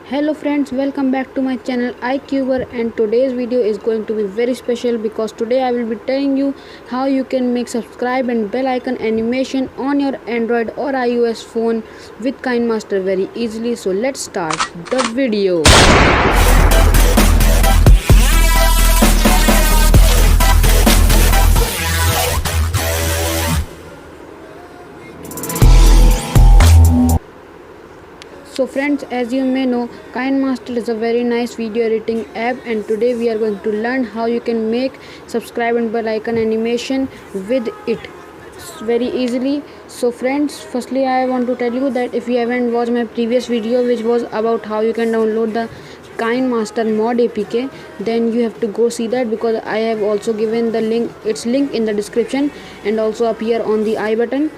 Hello friends, welcome back to my channel iCuber, and today's video is going to be very special because today I will be telling you how you can make subscribe and bell icon animation on your Android or iOS phone with KineMaster very easily. So let's start the video. So friends, as you may know, KineMaster is a very nice video editing app, and today we are going to learn how you can make subscribe and bell icon animation with it very easily. So friends, firstly I want to tell you that if you haven't watched my previous video which was about how you can download the KineMaster mod APK, then you have to go see that, because I have also given the link in the description and also up here on the I button.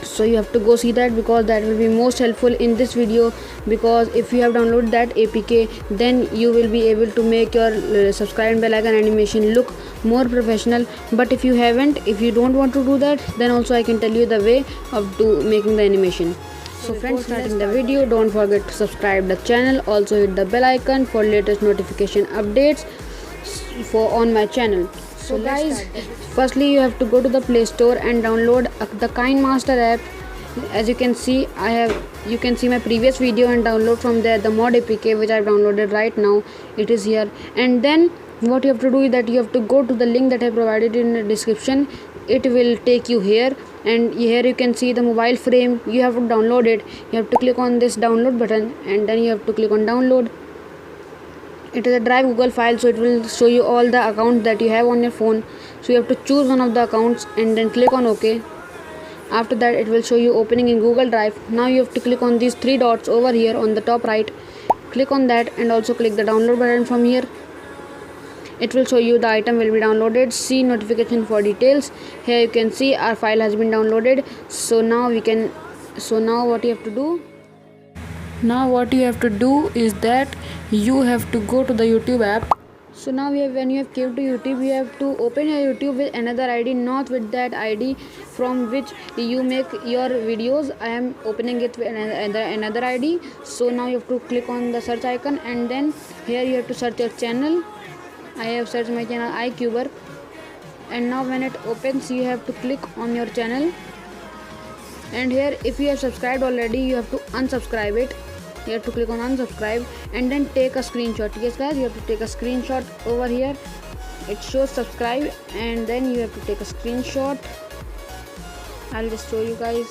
So you have to go see that, because that will be most helpful in this video, because if you have downloaded that APK, then you will be able to make your subscribe and bell icon animation look more professional. But if you haven't, if you don't want to do that, then also I can tell you the way of making the animation. So friends, starting the video, don't forget to subscribe the channel, also hit the bell icon for latest notification updates on my channel. So guys, firstly you have to go to the Play Store and download the KineMaster app. As you can see, you can see my previous video and download from there the mod APK which I have downloaded right now. It is here, and then what you have to do is that you have to go to the link that I provided in the description. It will take you here, and here you can see the mobile frame. You have to download it. You have to click on this download button, and then you have to click on download. It is a Drive Google file, so it will show you all the accounts that you have on your phone. So you have to choose one of the accounts and then click on OK. After that, it will show you opening in Google Drive. Now you have to click on these three dots over here on the top right. Click on that and also click the download button from here. It will show you the item will be downloaded. See notification for details. Here you can see our file has been downloaded. So now what you have to do? Now what you have to do is that you have to go to the YouTube app. So now when you have came to YouTube, you have to open your YouTube with another ID, not with that ID from which you make your videos. I am opening it with another ID. So now you have to click on the search icon, and then here you have to search your channel. I have searched my channel iCuber, and now when it opens, you have to click on your channel, and here if you have subscribed already, you have to unsubscribe it. You have to click on unsubscribe and then take a screenshot. Yes guys, you have to take a screenshot. Over here it shows subscribe, and then you have to take a screenshot. I'll just show you guys.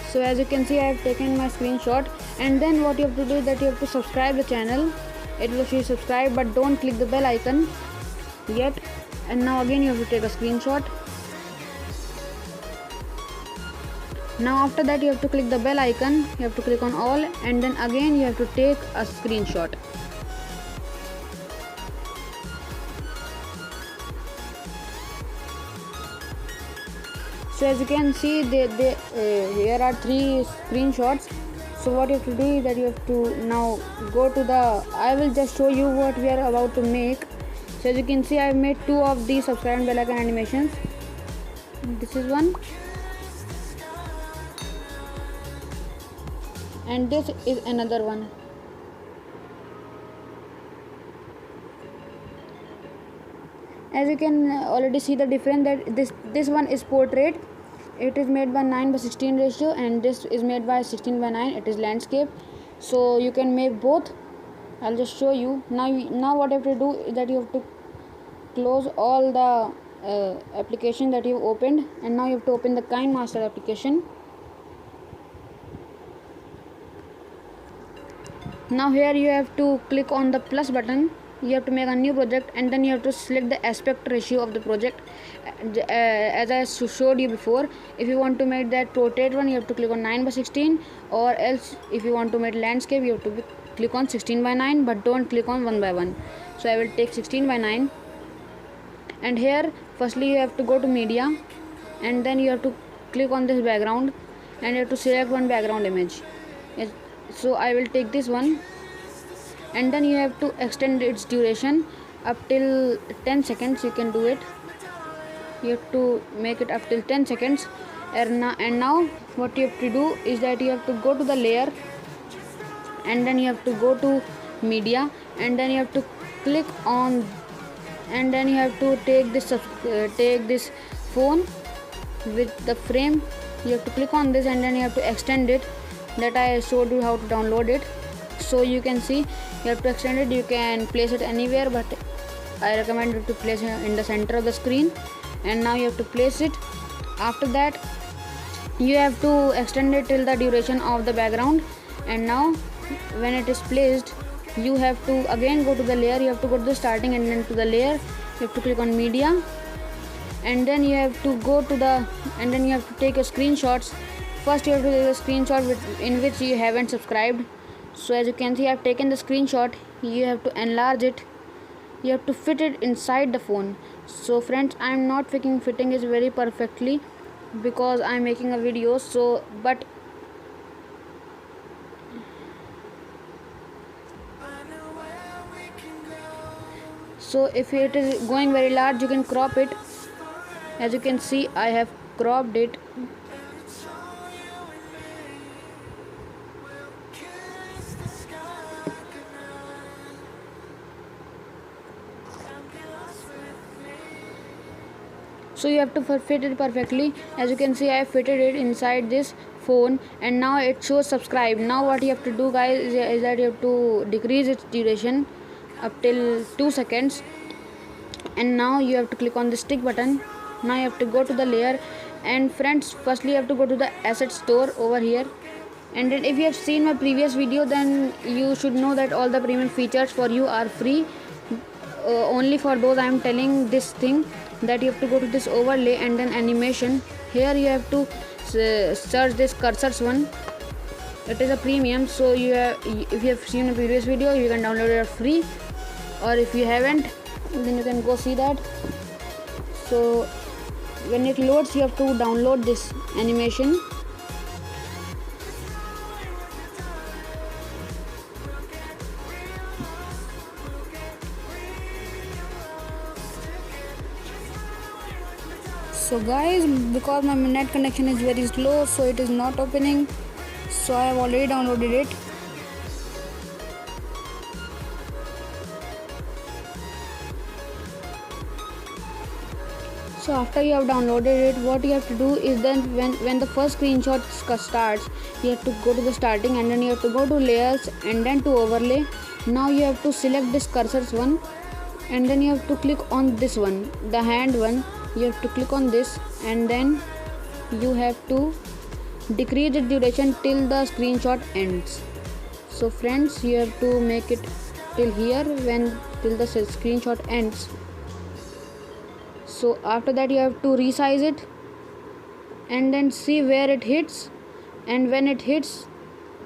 So as you can see, I have taken my screenshot, and then what you have to do is that you have to subscribe the channel. It will show you subscribe, but don't click the bell icon yet. And now again you have to take a screenshot. Now after that you have to click the bell icon, you have to click on all, and then again you have to take a screenshot. So as you can see, here are three screenshots. So what you have to do is that you have to now go to the, I will just show you what we are about to make. So as you can see, I have made two of these subscribe and bell icon animations. This is one, and this is another one. As you can already see the difference, that this one is portrait. It is made by 9:16 ratio, and this is made by 16:9. It is landscape. So you can make both. I'll just show you. Now what you have to do is that you have to close all the application that you've opened, and now you have to open the KineMaster application. Now here you have to click on the plus button. You have to make a new project, and then you have to select the aspect ratio of the project. As I showed you before, if you want to make that portrait one, you have to click on 9:16, or else if you want to make landscape, you have to click on 16:9, but don't click on 1:1. So I will take 16:9, and here firstly you have to go to media, and then you have to click on this background, and you have to select one background image. So I will take this one, and then you have to extend its duration up till 10 seconds. You can do it. you have to make it up till 10 seconds. And now what you have to do is that you have to go to the layer, and then you have to go to media, and then you have to click on, and then you have to take this phone with the frame. You have to click on this, and then you have to extend it. That I showed you how to download it. So you can see you have to extend it. You can place it anywhere, but I recommend you to place it in the center of the screen. And now you have to place it. After that you have to extend it till the duration of the background. And now when it is placed, you have to again go to the layer. You have to go to the starting and then to the layer. You have to click on media, and then you have to go to the, and then you have to take your screenshots. First you have to take a screenshot in which you haven't subscribed. So as you can see, I have taken the screenshot. You have to enlarge it. You have to fit it inside the phone. So friends, I am not fitting it very perfectly because I am making a video. So if it is going very large, you can crop it. As you can see, I have cropped it. So you have to fit it perfectly. As you can see, I have fitted it inside this phone, and now it shows subscribe. Now what you have to do, guys, is that you have to decrease its duration up till 2 seconds. And now you have to click on the stick button. Now you have to go to the layer, and friends, firstly you have to go to the asset store over here. And then if you have seen my previous video, then you should know that all the premium features for you are free. Only for those I am telling this thing, that you have to go to this overlay and then animation. Here you have to search this cursors one. It is a premium, so if you have seen a previous video, you can download it free, or if you haven't, then you can go see that. So when it loads, you have to download this animation. So guys, because my net connection is very slow, so it is not opening. So I have already downloaded it. So after you have downloaded it, what you have to do is then when the first screenshot starts, you have to go to the starting, and then you have to go to layers and then to overlay. Now you have to select this cursors one, and then you have to click on this one, the hand one. You have to click on this, and then you have to decrease the duration till the screenshot ends. So friends, you have to make it till here till the screenshot ends. So after that you have to resize it, and then see where it hits, and when it hits,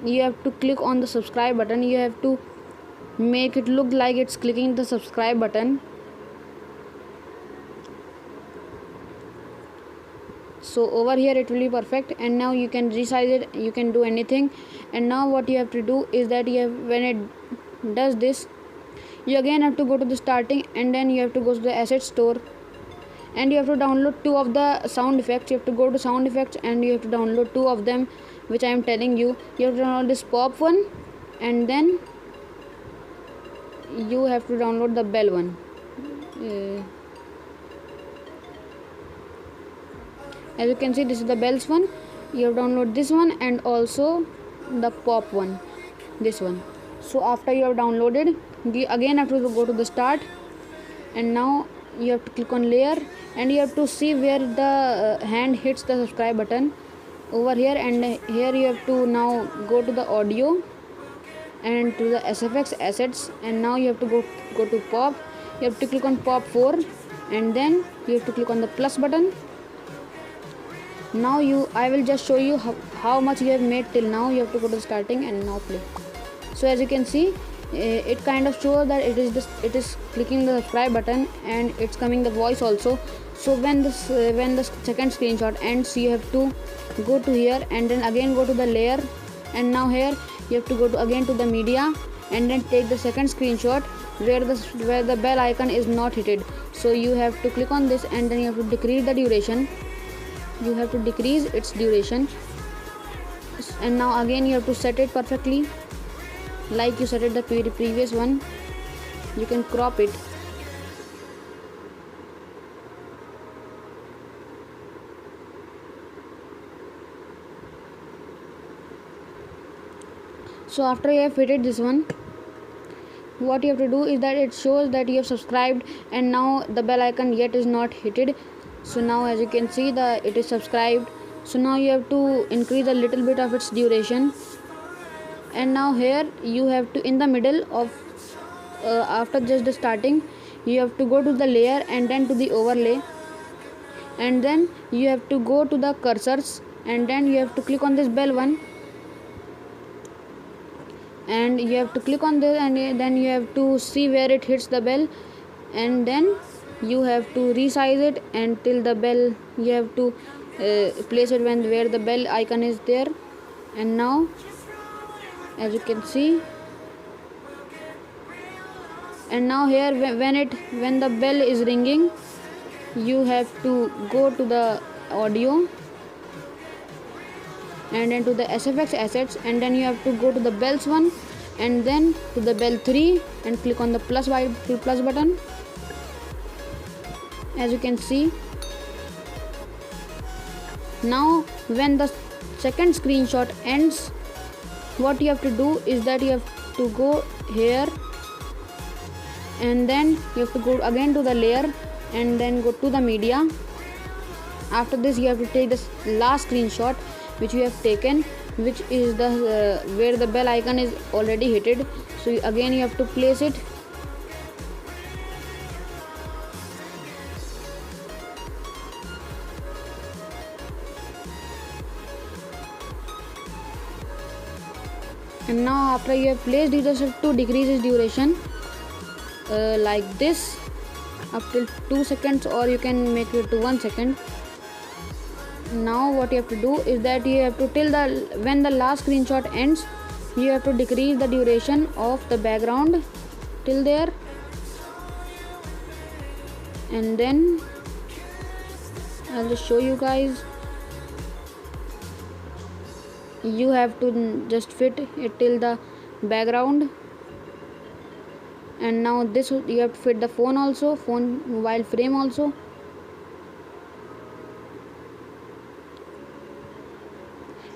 you have to click on the subscribe button. You have to make it look like it's clicking the subscribe button. So over here it will be perfect, and now you can resize it, you can do anything. And now what you have to do is that when it does this, you again have to go to the starting, and then you have to go to the asset store, and you have to download 2 of the sound effects. You have to go to sound effects, and you have to download 2 of them, which I am telling you. You have to download this pop one, and then you have to download the bell one. As you can see, this is the bells one. You have to download this one, and also the pop one, this one. So after you have downloaded, you again have to go to the start, and now you have to click on layer, and you have to see where the hand hits the subscribe button over here. And here you have to now go to the audio and to the SFX assets, and now you have to go to pop. You have to click on pop 4, and then you have to click on the plus button. Now I will just show you how much you have made till now. You have to go to the starting and now play. So as you can see, it kind of shows that it is clicking the subscribe button, and it's coming the voice also. So when the second screenshot ends, you have to go to here, and then again go to the layer, and now here you have to go to again to the media, and then take the second screenshot, where the bell icon is not hit. So you have to click on this, and then you have to decrease the duration. You have to decrease its duration, and now again you have to set it perfectly like you set it the previous one. You can crop it. So after you have fitted this one, what you have to do is that it shows that you have subscribed, and now the bell icon yet is not hit. So now as you can see that it is subscribed. So now you have to increase a little bit of its duration, and now here you have to, in the middle of after just the starting, you have to go to the layer and then to the overlay, and then you have to go to the cursors, and then you have to click on this bell one, and you have to click on this, and then you have to see where it hits the bell, and then you have to resize it until the bell, you have to place it where the bell icon is there. And now as you can see, and now here when the bell is ringing, you have to go to the audio and then to the SFX assets, and then you have to go to the bells one, and then to the bell 3 and click on the plus button. As you can see, now when the second screenshot ends, what you have to do is that you have to go here, and then you have to go again to the layer and then go to the media. After this you have to take this last screenshot which you have taken, which is the where the bell icon is already hit. So again you have to place it, and now after you have placed it, just have to decrease its duration like this up till 2 seconds, or you can make it to 1 second. Now what you have to do is that you have to when the last screenshot ends, you have to decrease the duration of the background till there, and then I'll just show you guys. You have to just fit it till the background, and now this you have to fit the phone mobile frame also.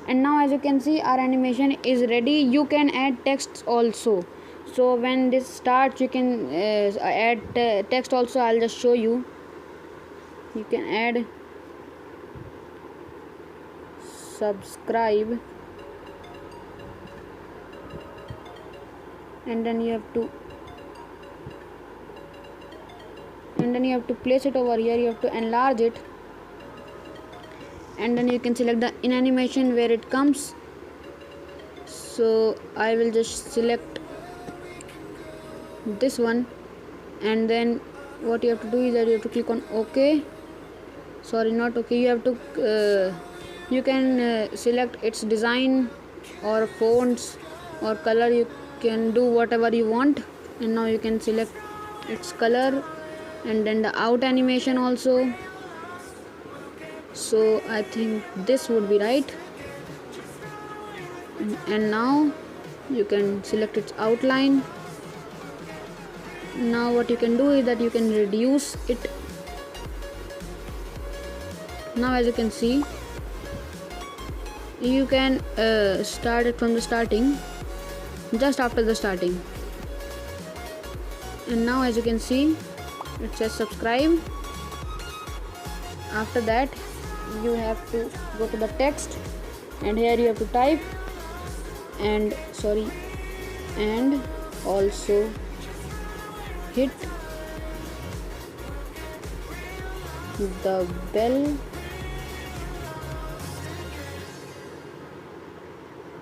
And now as you can see, our animation is ready. You can add text also. So when this starts, you can add text also. I'll just show you. You can add subscribe, and then you have to place it over here. You have to enlarge it, and then you can select the in animation where it comes. So I will just select this one, and then what you have to do is that you have to click on OK. Sorry, not OK. You have to you can select its design or fonts or color. You can do whatever you want, and now you can select its color and then the out animation also. So I think this would be right, and now you can select its outline. Now what you can do is that you can reduce it. Now as you can see, you can start it from the starting, just after the starting. And now as you can see, it says subscribe. After that you have to go to the text, and here you have to type and also hit the bell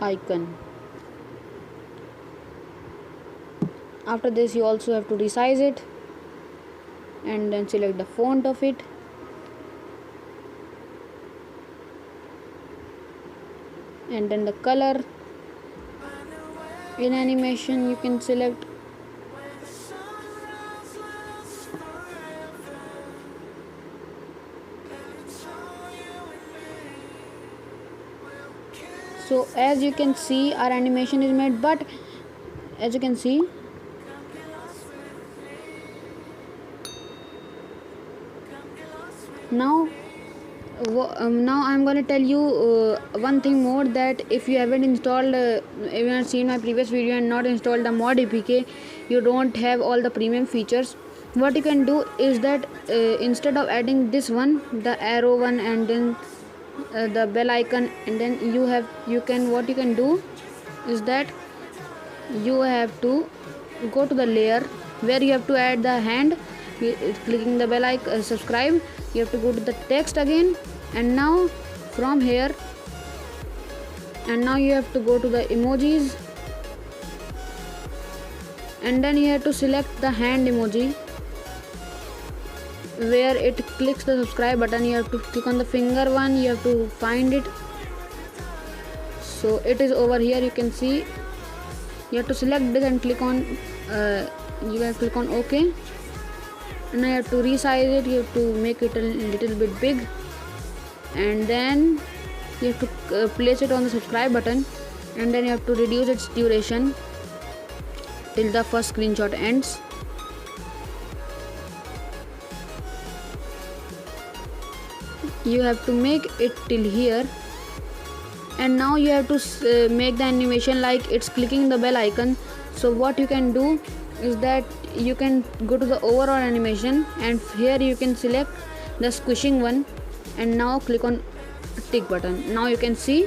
icon. After this you also have to resize it and then select the font of it, and then the color. In animation you can select So as you can see, our animation is made, but as you can see, now I'm going to tell you one thing more, that if you haven't installed if you have seen my previous video and not installed the mod APK, you don't have all the premium features. What you can do is that instead of adding this one, the arrow one, and then the bell icon, and then what you can do is that you have to go to the layer where you have to add the hand, clicking the bell icon, subscribe. You have to go to the text again, and now from here, and now you have to go to the emojis, and then you have to select the hand emoji where it clicks the subscribe button. You have to click on the finger one, you have to find it. So it is over here, you can see. You have to select this and click on you have to click on OK, and I have to resize it. You have to make it a little bit big, and then you have to place it on the subscribe button, and then you have to reduce its duration till the first screenshot ends. You have to make it till here, and now you have to make the animation like it's clicking the bell icon. So what you can do is that you can go to the overall animation, and here you can select the squishing one, and now click on tick button. Now you can see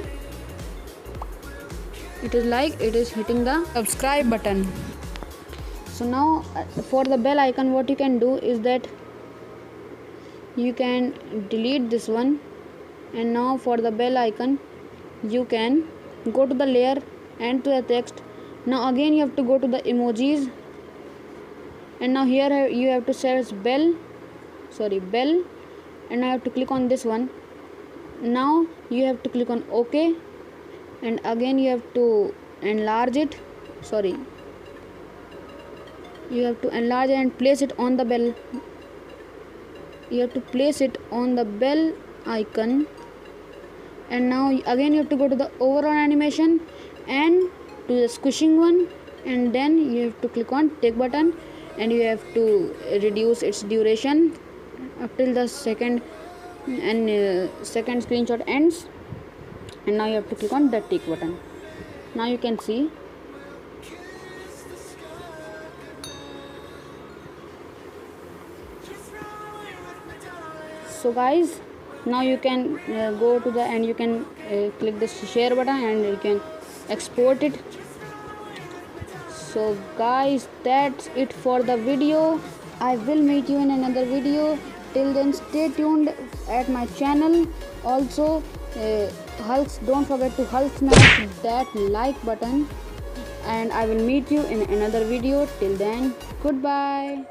it is like it is hitting the subscribe button. So now for the bell icon, what you can do is that you can delete this one, and now for the bell icon you can go to the layer and to the text. Now again you have to go to the emojis, and now here you have to search bell, and I have to click on this one. Now you have to click on OK, and again you have to enlarge it, you have to enlarge it and place it on the bell. You have to place it on the bell icon, and now again you have to go to the overall animation and to the squishing one, and then you have to click on tick button, and you have to reduce its duration up till the second screenshot ends, and now you have to click on the tick button. Now you can see so guys, now you can go to the, and you can click the share button, and you can export it. So guys, that's it for the video. I will meet you in another video. Till then, stay tuned at my channel. Also Hulks, don't forget to Hulk smash that like button, and I will meet you in another video. Till then, goodbye.